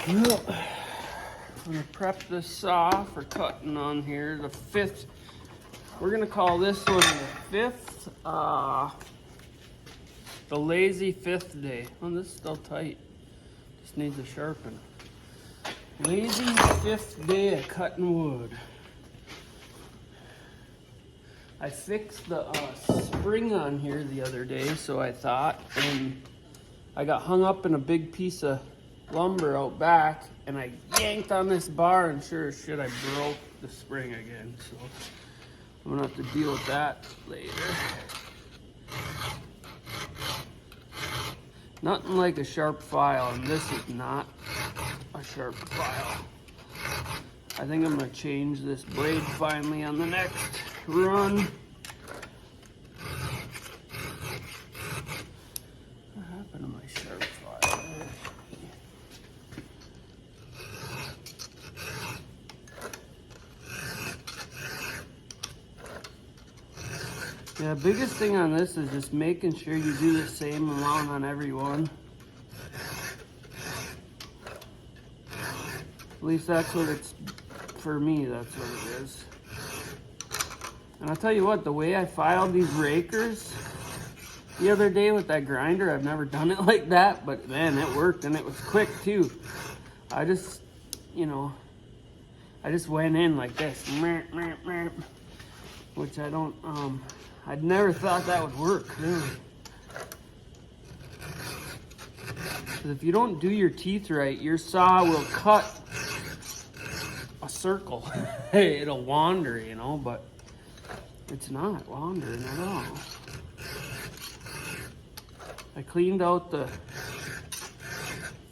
Well, I'm gonna prep this saw for cutting on here. The 5th, we're gonna call this one the 5th, the lazy 5th day. Oh, this is still tight. Just needs a sharpen. Lazy 5th day of cutting wood. I fixed the spring on here the other day, so I thought, and I got hung up in a big piece of lumber out back, and I yanked on this bar, and sure as shit I broke the spring again, so I'm gonna have to deal with that later. Nothing like a sharp file, and this is not a sharp file. I think I'm gonna change this blade finally on the next run. What happened to my sharp file? Yeah, biggest thing on this is just making sure you do the same amount on every one. At least that's what it's, for me, that's what it is. And I'll tell you what, the way I filed these rakers the other day with that grinder, I've never done it like that, but man, it worked, and it was quick too. I just, I just went in like this, which I don't, I'd never thought that would work, really. Because if you don't do your teeth right, your saw will cut a circle. It'll wander, but it's not wandering at all. I cleaned out the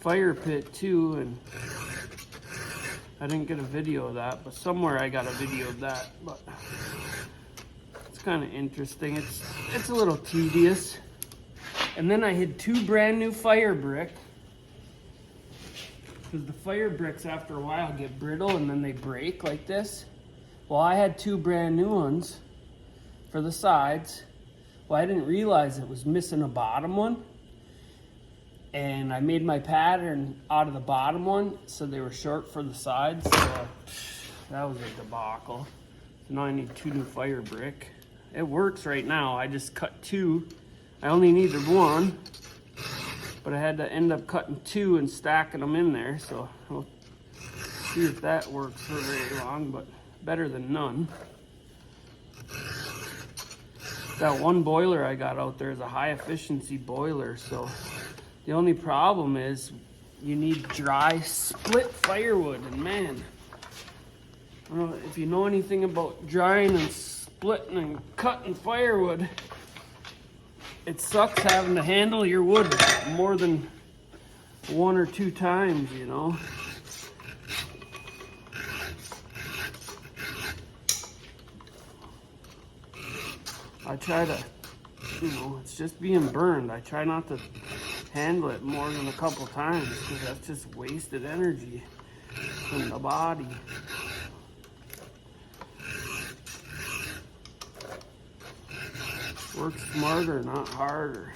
fire pit too, and I didn't get a video of that, but somewhere I got a video of that. But it's kind of interesting. It's a little tedious. And then I had 2 brand new fire brick, because the fire bricks after a while get brittle and then they break like this. Well, I had 2 brand new ones for the sides. Well, I didn't realize it was missing a bottom one, and I made my pattern out of the bottom one, so they were short for the sides. So that was a debacle. So now I need 2 new fire brick. It works right now. I just cut 2. I only needed 1, but I had to end up cutting 2 and stacking them in there. So we'll see if that works for very long, but better than none. That one boiler I got out there is a high efficiency boiler, so the only problem is you need dry split firewood, and man, I don't know if you know anything about drying and splitting and cutting firewood. It sucks having to handle your wood more than 1 or 2 times, I try to, it's just being burned. I try not to handle it more than a couple times, because that's just wasted energy from the body. Work smarter, not harder.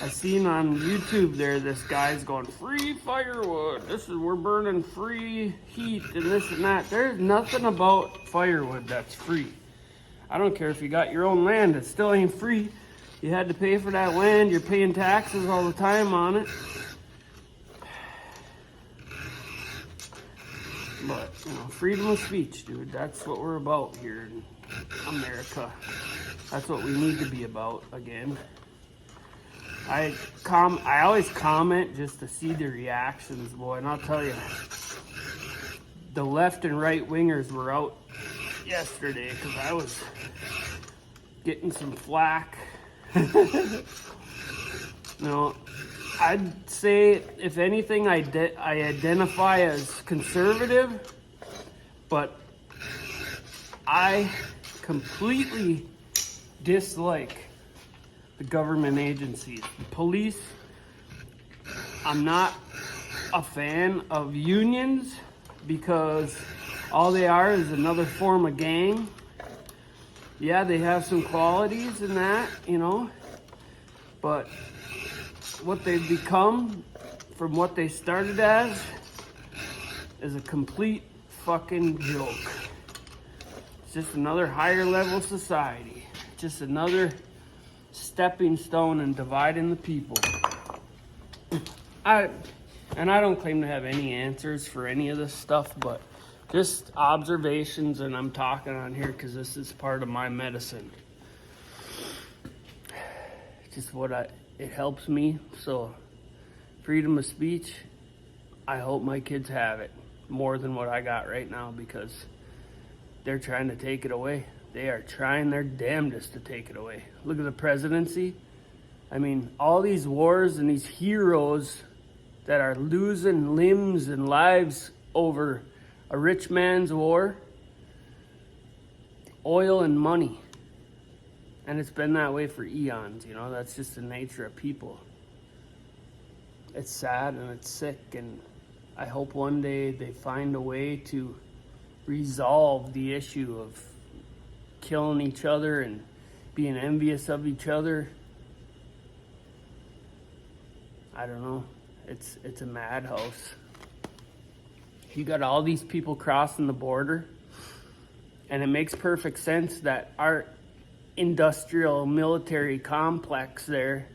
I seen on YouTube there, this guy's going, free firewood. We're burning free heat and this and that. There's nothing about firewood that's free. I don't care if you got your own land, it still ain't free. You had to pay for that land, you're paying taxes all the time on it. But, freedom of speech, dude, that's what we're about here in America. That's what we need to be about again. I always comment just to see the reactions, boy, and I'll tell you, the left and right wingers were out yesterday because I was getting some flack. I'd say, if anything, I identify as conservative, but I completely dislike the government agencies. The police, I'm not a fan of unions, because all they are is another form of gang. Yeah, they have some qualities in that, but what they've become from what they started as is a complete fucking joke. It's just another higher level society. Just another stepping stone in dividing the people. I don't claim to have any answers for any of this stuff, but just observations, and I'm talking on here because this is part of my medicine. Just it helps me. So freedom of speech, I hope my kids have it more than what I got right now, because they're trying to take it away. They are trying their damnedest to take it away. Look at the presidency. I mean, all these wars and these heroes that are losing limbs and lives over a rich man's war, oil and money. And it's been that way for eons, you know. That's just the nature of people. It's sad and it's sick, and I hope one day they find a way to resolve the issue of killing each other and being envious of each other. I don't know. It's a madhouse. You got all these people crossing the border, and it makes perfect sense that our industrial military complex there,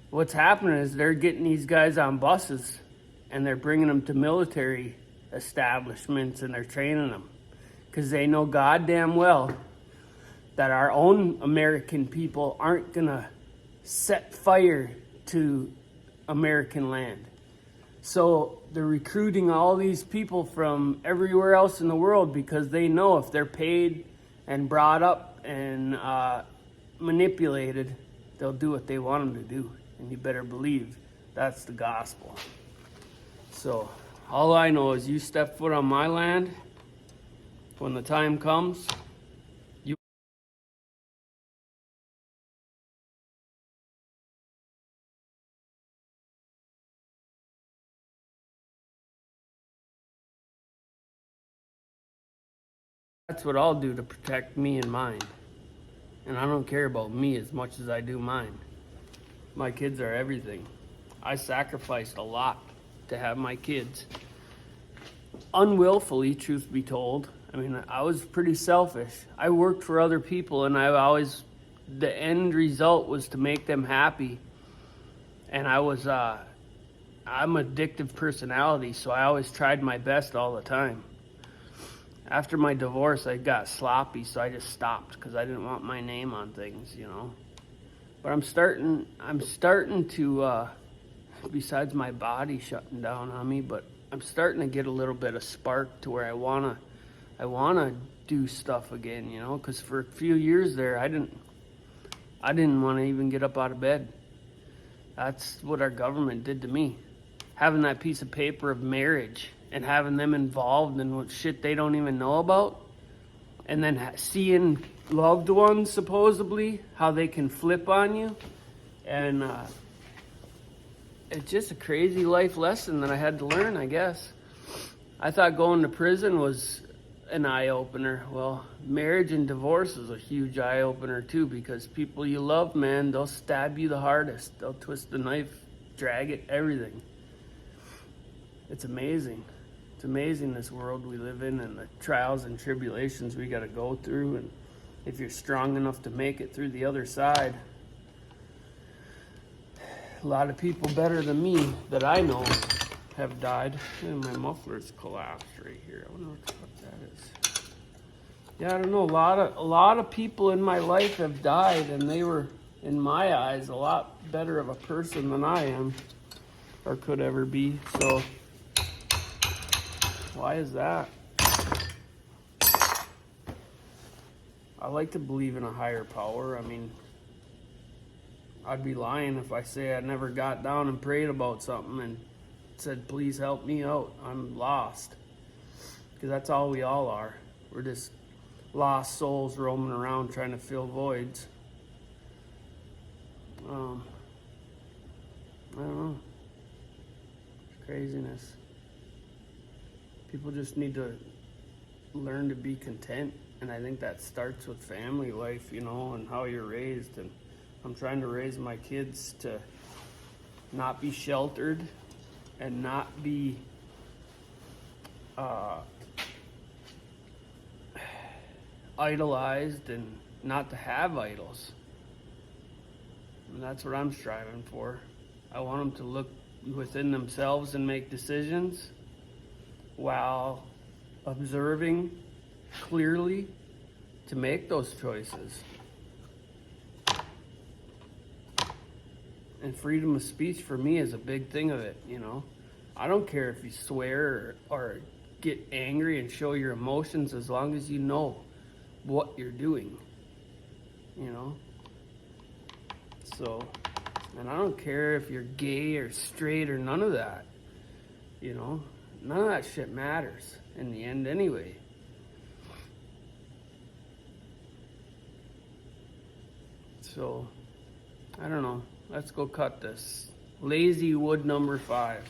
what's happening is they're getting these guys on buses and they're bringing them to military establishments and they're training them, because they know goddamn well that our own American people aren't gonna set fire to American land. So they're recruiting all these people from everywhere else in the world, because they know if they're paid and brought up and manipulated, they'll do what they want them to do. And you better believe that's the gospel. So all I know is you step foot on my land, when the time comes, that's what I'll do to protect me and mine. And I don't care about me as much as I do mine. My kids are everything. I sacrificed a lot to have my kids. Unwillfully, truth be told. I mean, I was pretty selfish. I worked for other people, and the end result was to make them happy. And I'm addictive personality, so I always tried my best all the time. After my divorce, I got sloppy, so I just stopped because I didn't want my name on things, you know. But I'm starting to, besides my body shutting down on me, but I'm starting to get a little bit of spark to where I wanna do stuff again, you know. Because for a few years there, I didn't want to even get up out of bed. That's what our government did to me. Having that piece of paper of marriage and having them involved in what shit they don't even know about, and then seeing loved ones supposedly, how they can flip on you, and it's just a crazy life lesson that I had to learn, I guess. I thought going to prison was an eye-opener. Well, marriage and divorce is a huge eye-opener too, because people you love, man, they'll stab you the hardest. They'll twist the knife, drag it, everything. It's amazing. It's amazing, this world we live in, and the trials and tribulations we got to go through, and if you're strong enough to make it through the other side. A lot of people better than me that I know have died. And my muffler's collapsed right here. I wonder what the fuck that is. Yeah, I don't know. A lot of people in my life have died, and they were, in my eyes, a lot better of a person than I am, or could ever be. So why is that? I like to believe in a higher power. I mean, I'd be lying if I say I never got down and prayed about something and said, please help me out. I'm lost. Because that's all we all are. We're just lost souls roaming around trying to fill voids. I don't know. It's craziness. People just need to learn to be content, and I think that starts with family life, you know, and how you're raised. And I'm trying to raise my kids to not be sheltered and not be idolized, and not to have idols. And that's what I'm striving for. I want them to look within themselves and make decisions while observing clearly to make those choices. And freedom of speech for me is a big thing of it, you know. I don't care if you swear or get angry and show your emotions, as long as you know what you're doing, you know. So, and I don't care if you're gay or straight or none of that, you know. None of that shit matters in the end anyway. So, I don't know. Let's go cut this. Lazy wood number 5.